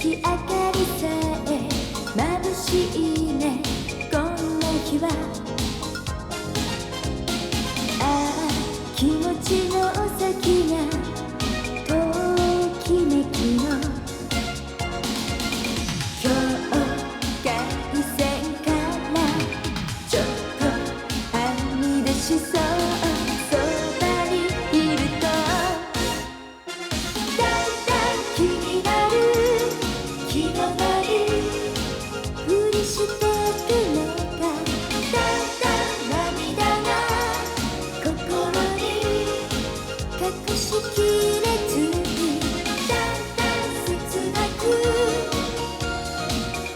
星明かりさえ眩しいねこんな日は。ああ気持ちの先がときめきの境界線からちょっとはみ出しそう。そばにいるとだんだん気になる気のないふりしてるのか。だんだん涙が心に隠しきれずにだんだん切なく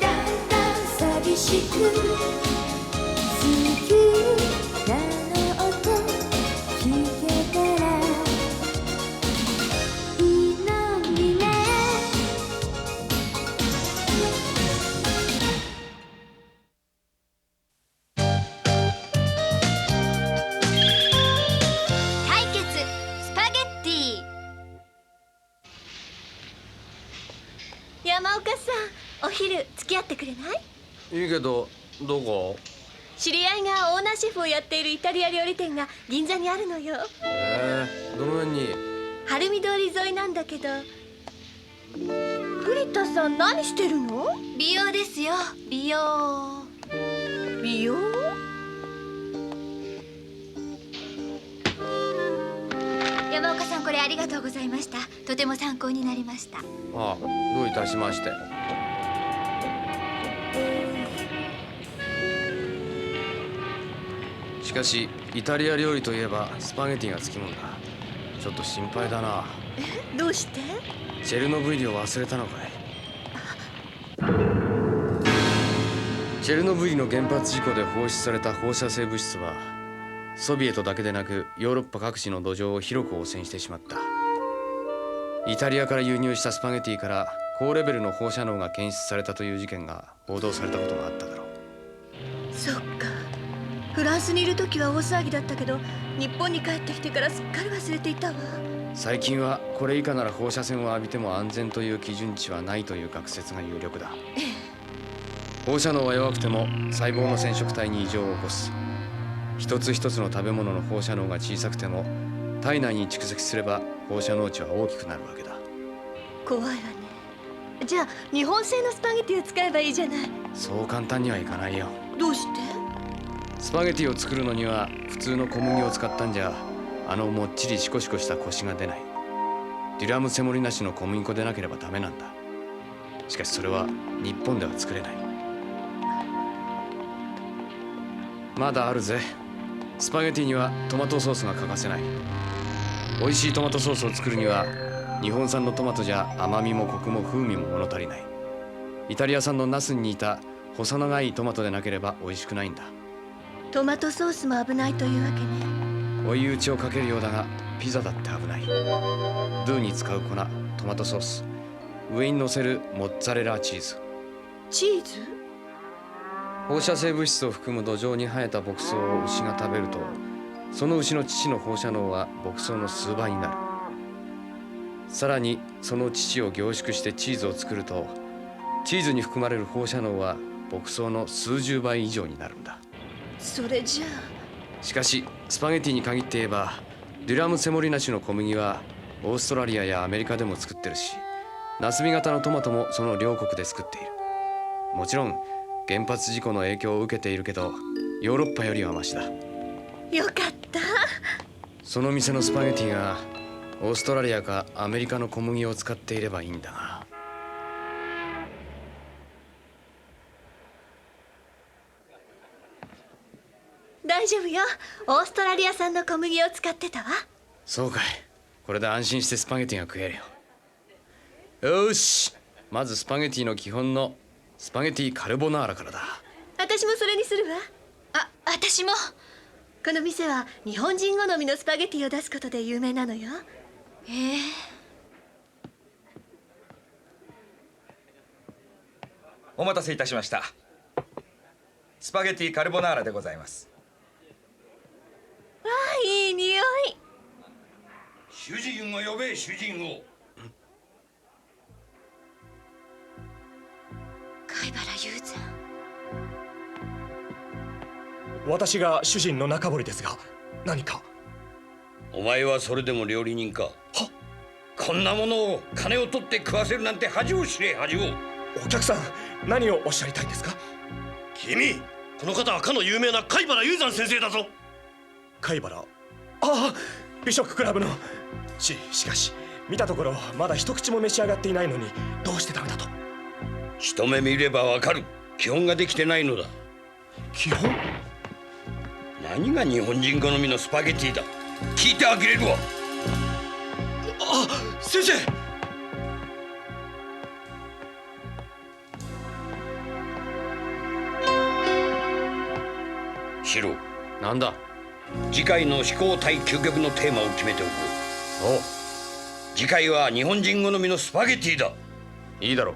だんだん寂しく好きなの音聞けたらいいのにね。対決スパゲッティ。山岡さん、お昼付き合ってくれない？いいけど、どこ？知り合いがオーナーシェフをやっているイタリア料理店が銀座にあるのよ。どの辺に？晴海通り沿いなんだけど。栗田さん、何してるの？美容ですよ、美容。美容？山岡さん、これありがとうございました。とても参考になりました。ああ、どういたしまして。しかしイタリア料理といえばスパゲティがつきもんだ。ちょっと心配だな。どうして？チェルノブイリを忘れたのかい？チェルノブイリの原発事故で放出された放射性物質はソビエトだけでなくヨーロッパ各地の土壌を広く汚染してしまった。イタリアから輸入したスパゲティから高レベルの放射能が検出されたという事件が報道されたことがあっただろう。そっか。フランスにいる時は大騒ぎだったけど、日本に帰ってきてからすっかり忘れていたわ。最近はこれ以下なら放射線を浴びても安全という基準値はないという学説が有力だ。放射能は弱くても細胞の染色体に異常を起こす。一つ一つの食べ物の放射能が小さくても体内に蓄積すれば放射能値は大きくなるわけだ。怖いわね。じゃあ日本製のスパゲティを使えばいいじゃない。そう簡単にはいかないよ。どうして？スパゲティを作るのには普通の小麦を使ったんじゃもっちりシコシコしたコシが出ない。デュラムセモリなしの小麦粉でなければダメなんだ。しかしそれは日本では作れない。まだあるぜ。スパゲティにはトマトソースが欠かせない。美味しいトマトソースを作るには日本産のトマトじゃ甘みもコクも風味も物足りない。イタリア産のナスに似た細長いトマトでなければ美味しくないんだ。トマトソースも危ないというわけね。追い打ちをかけるようだがピザだって危ない。ドゥに使う粉、トマトソース、上に乗せるモッツァレラチーズ。チーズ？放射性物質を含む土壌に生えた牧草を牛が食べるとその牛の乳の放射能は牧草の数倍になる。さらにその乳を凝縮してチーズを作るとチーズに含まれる放射能は牧草の数十倍以上になるんだ。それじゃあ。しかしスパゲティに限って言えばデュラムセモリナ種の小麦はオーストラリアやアメリカでも作ってるし、ナスビ型のトマトもその両国で作っている。もちろん原発事故の影響を受けているけどヨーロッパよりはマシだ。よかった。その店のスパゲティがオーストラリアかアメリカの小麦を使っていればいいんだが。大丈夫よ。オーストラリア産の小麦を使ってたわ。そうかい。これで安心してスパゲティが食えるよ。よし、まずスパゲティの基本のスパゲティカルボナーラからだ。私もそれにするわ。私も。この店は日本人好みのスパゲティを出すことで有名なのよ。お待たせいたしました。スパゲティカルボナーラでございます。わあ、いい匂い。主人を呼べ、主人を。私が主人の中堀ですが、何か？お前はそれでも料理人か？こんなものを金を取って食わせるなんて恥を知れ、恥を。お客さん、何をおっしゃりたいんですか？君、この方はかの有名な貝原雄山先生だぞ。貝原、ああ、美食クラブの。しかし見たところまだ一口も召し上がっていないのに、どうしてダメだと？一目見ればわかる。基本ができてないのだ。基本？何が日本人好みのスパゲティだ。聞いてあげれるわ。あ、先生。シロ、なんだ？次回の思考対究極のテーマを決めておこう。おう、次回は日本人好みのスパゲティだ。いいだろう。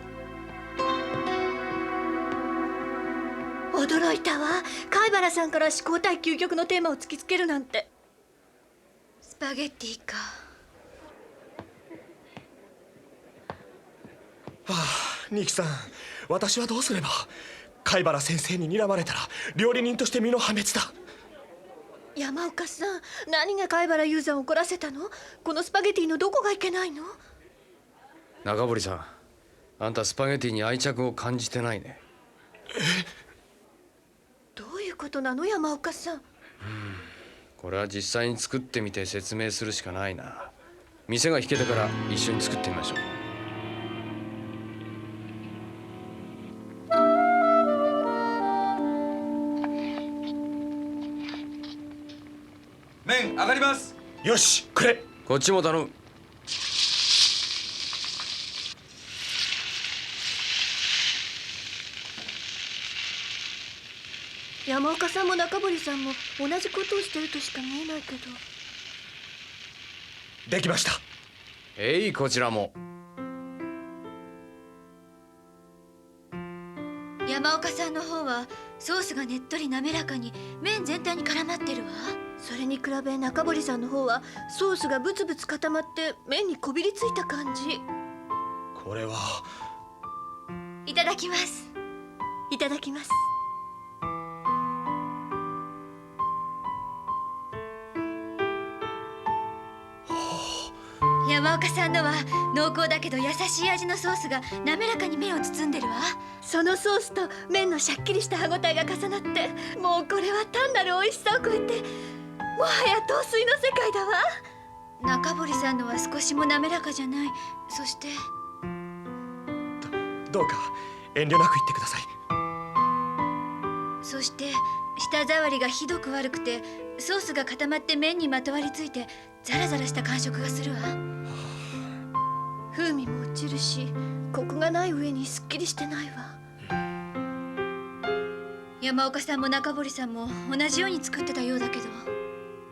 驚いたわ。貝原さんから思考対究極のテーマを突きつけるなんて。スパゲッティか。ニキさん、私はどうすれば？貝原先生に睨まれたら料理人として身の破滅だ。山岡さん、何が貝原雄山を怒らせたの？このスパゲティのどこがいけないの？中堀さん、あんたスパゲティに愛着を感じてないね。どういうことなの山岡さん？これは実際に作ってみて説明するしかないな。店が引けてから一緒に作ってみましょう。麺上がります。よし、くれ。こっちも頼む。山岡さんも中堀さんも同じことをしてるとしか見えないけど。できました。こちらも。山岡さんの方はソースがねっとり滑らかに麺全体に絡まってるわ。それに比べ中堀さんの方はソースがブツブツ固まって麺にこびりついた感じ。これは。いただきます。いただきます。山岡さんのは濃厚だけど優しい味のソースが滑らかに麺を包んでるわ。そのソースと麺のシャッキリした歯ごたえが重なって、もうこれは単なる美味しさを超えて、もはや陶水の世界だわ。中堀さんのは少しも滑らかじゃない。そしてどうか遠慮なく言ってください。そして舌触りがひどく悪くて、ソースが固まって麺にまとわりついてザラザラした感触がするわ。風味も落ちるし、コクがない上にすっきりしてないわ。山岡さんも中堀さんも同じように作ってたようだけど。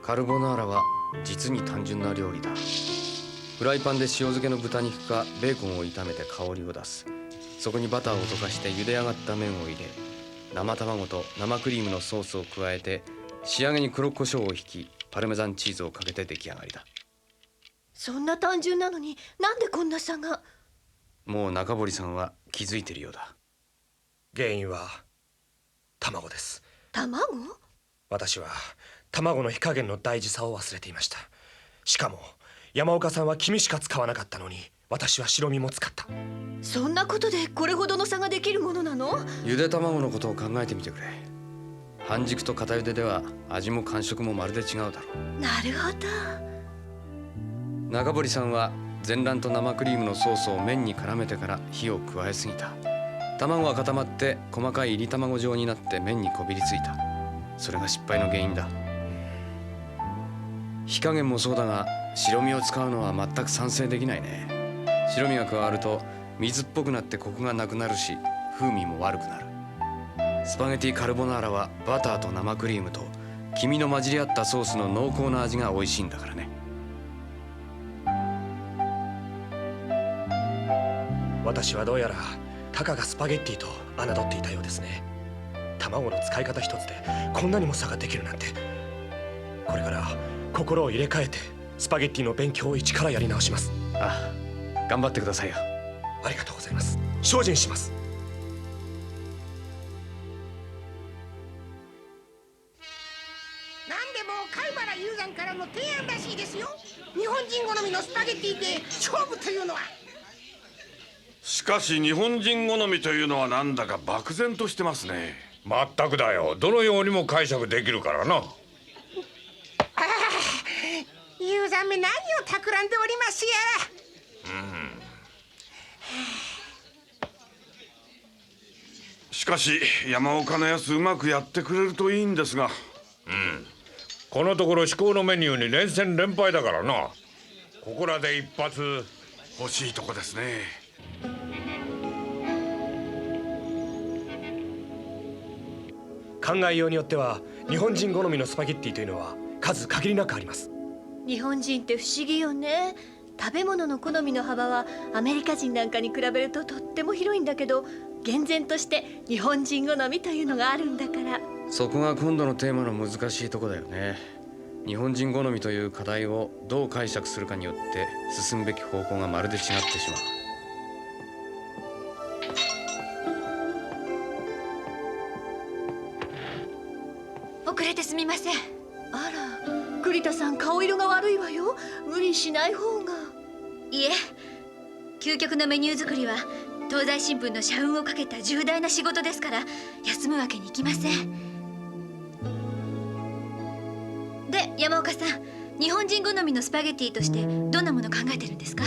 カルボナーラは実に単純な料理だ。フライパンで塩漬けの豚肉かベーコンを炒めて香りを出す。そこにバターを溶かして茹で上がった麺を入れ、生卵と生クリームのソースを加えて、仕上げに黒胡椒をひき、パルメザンチーズをかけて出来上がりだ。そんな単純なのになんでこんな差が？もう中堀さんは気づいてるようだ。原因は卵です。卵？私は卵の火加減の大事さを忘れていました。しかも山岡さんは黄身しか使わなかったのに、私は白身も使った。そんなことでこれほどの差ができるものなの？ゆで卵のことを考えてみてくれ。半熟と片ゆででは味も感触もまるで違うだろう。なるほど。中堀さんは全卵と生クリームのソースを麺に絡めてから火を加えすぎた。卵が固まって細かい炒り卵状になって麺にこびりついた。それが失敗の原因だ。火加減もそうだが、白身を使うのは全く賛成できないね。白身が加わると水っぽくなってコクがなくなるし、風味も悪くなる。スパゲティカルボナーラはバターと生クリームと黄身の混じり合ったソースの濃厚な味が美味しいんだからね。私はどうやらたかがスパゲッティと侮っていたようですね。卵の使い方一つでこんなにも差ができるなんて。これから心を入れ替えてスパゲッティの勉強を一からやり直します。ああ、頑張ってくださいよ。ありがとうございます。精進します。人好みのスパゲッティで勝負というのは。しかし日本人好みというのはなんだか漠然としてますね。まったくだよ。どのようにも解釈できるからな。ユーザーめ何を企んでおりますや。しかし山岡のやつうまくやってくれるといいんですが。このところ至高のメニューに連戦連敗だからな。ここらで一発欲しいとこですね。考えようによっては日本人好みのスパゲッティというのは数限りなくあります。日本人って不思議よね。食べ物の好みの幅はアメリカ人なんかに比べるととっても広いんだけど、厳然として日本人好みというのがあるんだから。そこが今度のテーマの難しいとこだよね。日本人好みという課題をどう解釈するかによって進むべき方向がまるで違ってしまう。遅れてすみません。あら、栗田さん顔色が悪いわよ。無理しない方が。いえ、究極のメニュー作りは東西新聞の社運をかけた重大な仕事ですから、休むわけにいきません。で、山岡さん、日本人好みのスパゲッティとしてどんなもの考えてるんですか？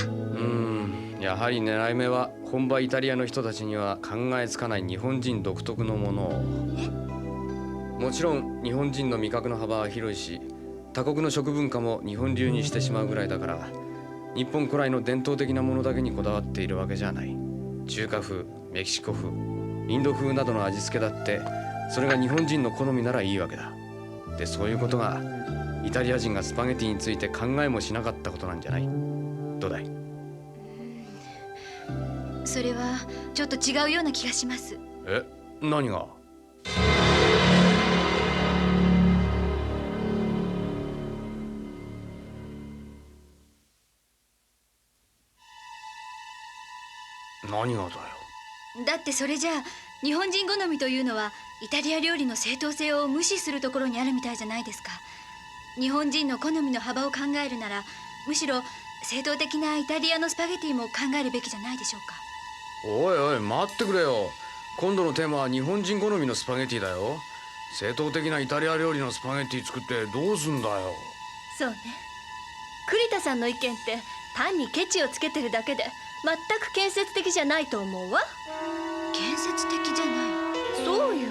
やはり狙い目は本場イタリアの人たちには考えつかない日本人独特のものを。もちろん日本人の味覚の幅は広いし、他国の食文化も日本流にしてしまうぐらいだから、日本古来の伝統的なものだけにこだわっているわけじゃない。中華風、メキシコ風、インド風などの味付けだって、それが日本人の好みならいいわけだ。で、そういうことがイタリア人がスパゲティについて考えもしなかったことなんじゃない？どうだい？それはちょっと違うような気がします。え、何が？何がだよ。だってそれじゃあ日本人好みというのはイタリア料理の正当性を無視するところにあるみたいじゃないですか。日本人の好みの幅を考えるなら、むしろ正当的なイタリアのスパゲティも考えるべきじゃないでしょうか。おいおい、待ってくれよ。今度のテーマは日本人好みのスパゲティだよ。正当的なイタリア料理のスパゲティ作ってどうすんだよ。そうね。栗田さんの意見って単にケチをつけてるだけで全く建設的じゃないと思うわ。建設的じゃない？そうよ。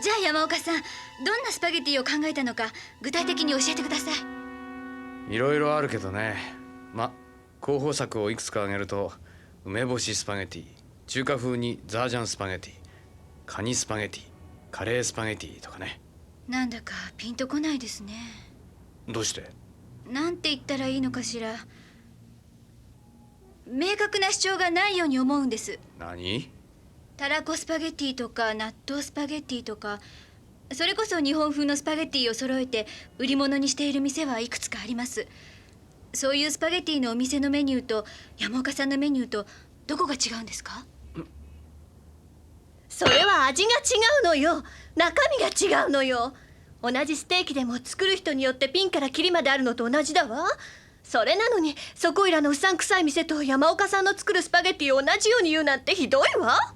じゃあ山岡さん、どんなスパゲティを考えたのか具体的に教えてください。いろいろあるけどね。候補作をいくつか挙げると、梅干しスパゲティ、中華風にザージャンスパゲティ、カニスパゲティ、カレースパゲティとかね。なんだかピンとこないですね。どうして？なんて言ったらいいのかしら。明確な主張がないように思うんです。何？たらこスパゲティとか納豆スパゲティとか、それこそ日本風のスパゲティを揃えて売り物にしている店はいくつかあります。そういうスパゲティのお店のメニューと山岡さんのメニューとどこが違うんですか？それは味が違うのよ。中身が違うのよ。同じステーキでも作る人によってピンからキリまであるのと同じだわ。それなのにそこいらのうさんくさい店と山岡さんの作るスパゲティを同じように言うなんてひどいわ。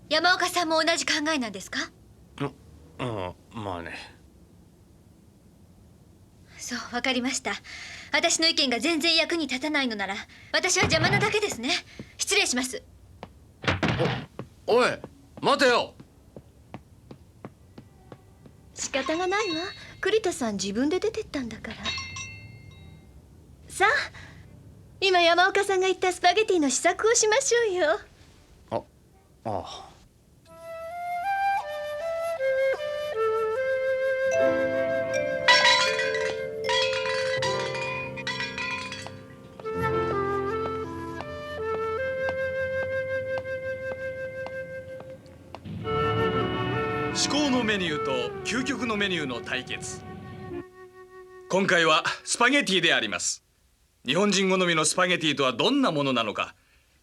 山岡さんも同じ考えなんですか？まあね。そう、わかりました。私の意見が全然役に立たないのなら、私は邪魔なだけですね。失礼します。おい、待てよ。仕方がないわ。栗田さん自分で出てったんだから。さあ、今山岡さんが言ったスパゲティの試作をしましょうよ。ああ。至高のメニューと究極のメニューの対決。今回はスパゲティであります。日本人好みのスパゲティとはどんなものなのか、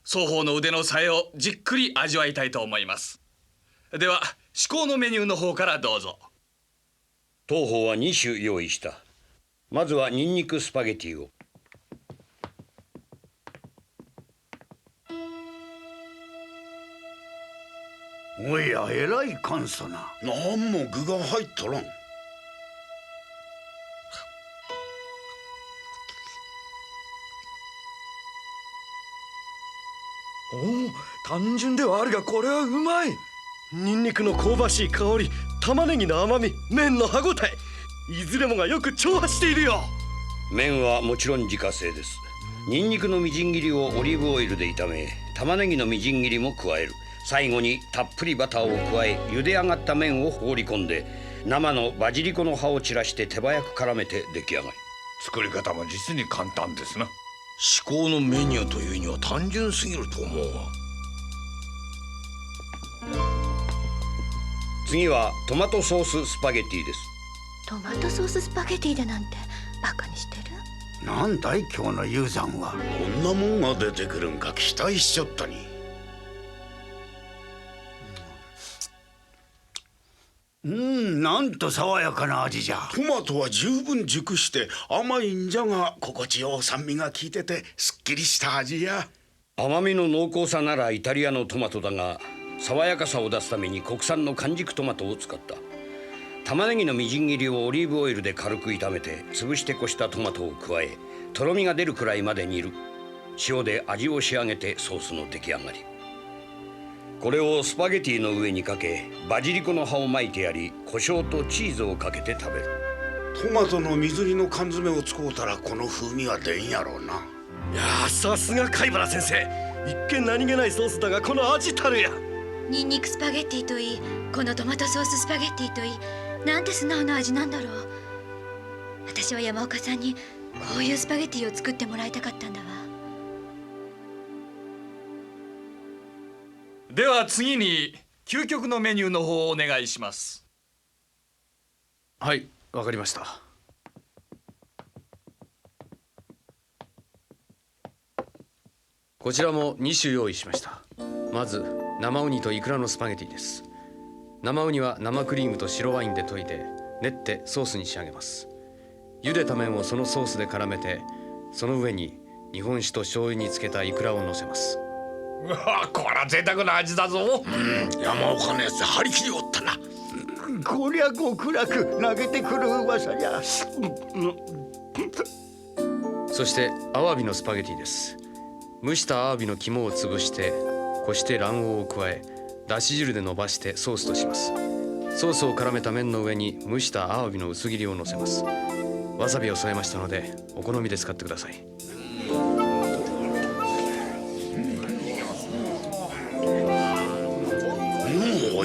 双方の腕のさえをじっくり味わいたいと思います。では至高のメニューの方からどうぞ。当方は2種用意した。まずはニンニクスパゲティを。おや、えらい簡素な。なんも具が入っとらん。おお、単純ではあるがこれはうまい。ニンニクの香ばしい香り、玉ねぎの甘み、麺の歯ごたえ、いずれもがよく調和しているよ。麺はもちろん自家製です。ニンニクのみじん切りをオリーブオイルで炒め、玉ねぎのみじん切りも加える。最後にたっぷりバターを加え、茹で上がった麺を放り込んで、生のバジリコの葉を散らして手早く絡めて出来上がり。作り方も実に簡単ですな。至高のメニューというには単純すぎると思うが。次はトマトソーススパゲッティです。トマトソーススパゲティだなんてバカにしてる。なんだい今日の雄山は。こんなもんが出てくるんか期待しちゃったに。なんと爽やかな味じゃ。トマトは十分熟して甘いんじゃが、心地よう酸味が効いててすっきりした味や。甘みの濃厚さならイタリアのトマトだが、爽やかさを出すために国産の完熟トマトを使った。玉ねぎのみじん切りをオリーブオイルで軽く炒めて、潰してこしたトマトを加え、とろみが出るくらいまで煮る。塩で味を仕上げてソースの出来上がり。これをスパゲティの上にかけ、バジリコの葉を巻いてやり、胡椒とチーズをかけて食べる。トマトの水煮の缶詰を使うたらこの風味は出んやろうな。いやー、さすが貝原先生。一見何気ないソースだがこの味たるや。ニンニクスパゲッティといい、このトマトソーススパゲッティといい、なんて素直な味なんだろう。私は山岡さんにこういうスパゲッティを作ってもらいたかったんだわ。では次に究極のメニューの方をお願いします。はい、わかりました。こちらも2種用意しました。まず生ウニとイクラのスパゲティです。生ウニは生クリームと白ワインで溶いて練ってソースに仕上げます。茹でた麺をそのソースで絡めて、その上に日本酒と醤油につけたイクラを乗せます。うわ、こら贅沢な味だぞ。山岡のやつ張り切りおったな。こりゃ極楽投げてくる噂じゃ。そしてアワビのスパゲティです。蒸したアワビの肝を潰してこして卵黄を加え、だし汁で伸ばしてソースとします。ソースを絡めた麺の上に蒸したアワビの薄切りを乗せます。わさびを添えましたのでお好みで使ってください。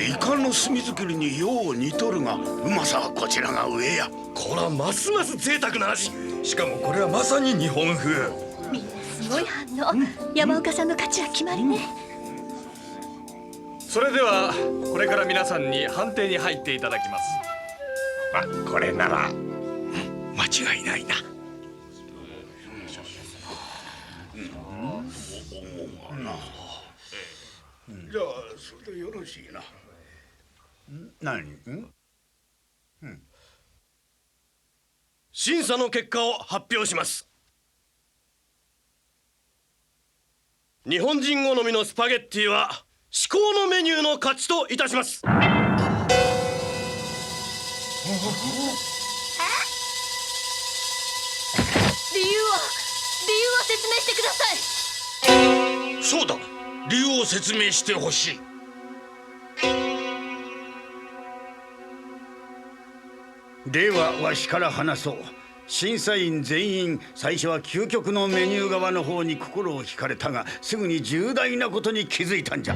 イカの炭作りによう似とるが、うまさはこちらが上や。こらますます贅沢な味。しかもこれはまさに日本風。みんなすごい反応。山岡さんの勝ちは決まりね。それではこれから皆さんに判定に入っていただきます。これなら間違いないな。じゃあそれでよろしいな。何？審査の結果を発表します。日本人好みのスパゲッティは至高のメニューの勝ちといたします。理由を説明してください。そうだ、理由を説明してほしい。ではわしから話そう。審査員全員最初は究極のメニュー側の方に心を惹かれたが、すぐに重大なことに気づいたんじゃ。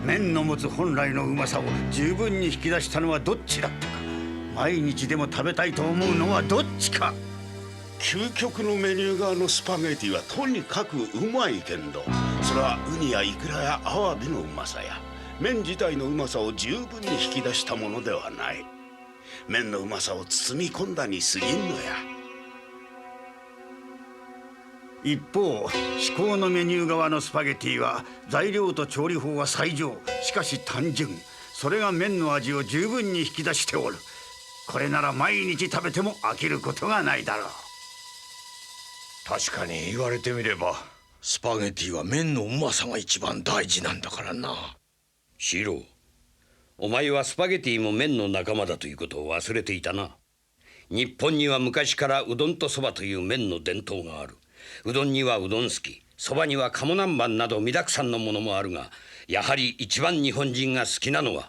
麺の持つ本来のうまさを十分に引き出したのはどっちだったか。毎日でも食べたいと思うのはどっちか。究極のメニュー側のスパゲティはとにかくうまいけんど、それはウニやイクラやアワビのうまさや麺自体のうまさを十分に引き出したものではない。麺のうまさを包み込んだに過ぎんのや。一方、至高のメニュー側のスパゲティは材料と調理法は最上、しかし単純。それが麺の味を十分に引き出しておる。これなら毎日食べても飽きることがないだろう。確かに言われてみればスパゲティは麺のうまさが一番大事なんだからな。シロ、お前はスパゲティも麺の仲間だということを忘れていたな。日本には昔からうどんとそばという麺の伝統がある。うどんにはうどんすき、そばには鴨南蛮など未だくさんのものもあるが、やはり一番日本人が好きなのは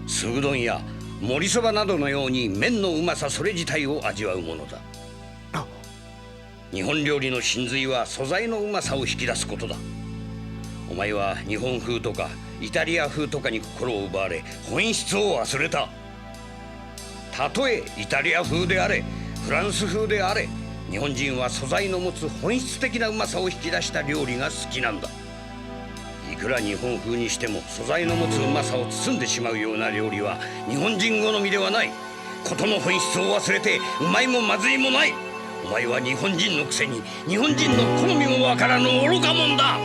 酢うどんや盛りそばなどのように麺のうまさそれ自体を味わうものだ。日本料理の真髄は素材のうまさを引き出すことだ。お前は日本風とかイタリア風とかに心を奪われ本質を忘れた。たとえイタリア風であれフランス風であれ、日本人は素材の持つ本質的なうまさを引き出した料理が好きなんだ。いくら日本風にしても素材の持つうまさを包んでしまうような料理は日本人好みではない。事の本質を忘れてうまいもまずいもない。お前は日本人のくせに日本人の好みもわからぬ愚か者だ。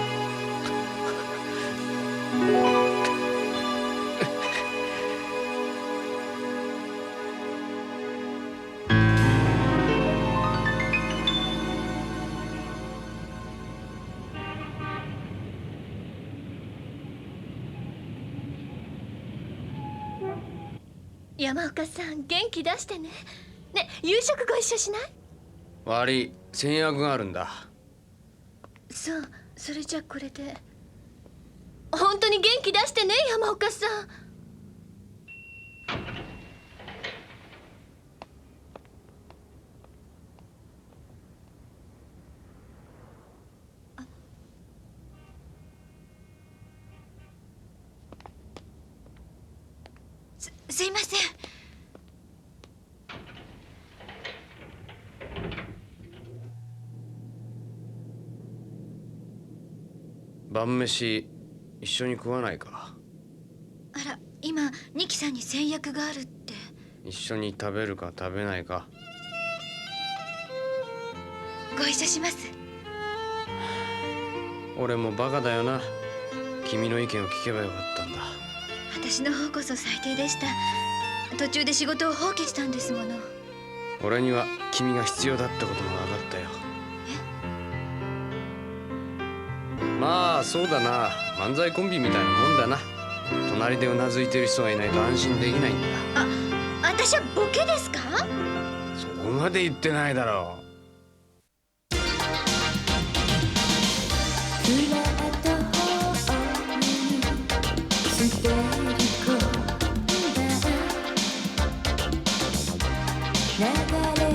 山岡さん、元気出してね。ね、夕食ご一緒しない？悪い、先約があるんだ。そう、それじゃこれで。本当に元気出してね、山岡さん。すいません。晩飯一緒に食わないか？あら、今ニキさんに先約があるって。一緒に食べるか食べないか。ご一緒します。俺もバカだよな。君の意見を聞けばよかったんだ。私の方こそ最低でした。途中で仕事を放棄したんですもの。俺には君が必要だってことも分かったよ。まあそうだな、漫才コンビみたいなもんだな。隣でうなずいてる人がいないと安心できないんだ。私はボケですか？そこまで言ってないだろう。スマートフォンに捨てる込んだ流れ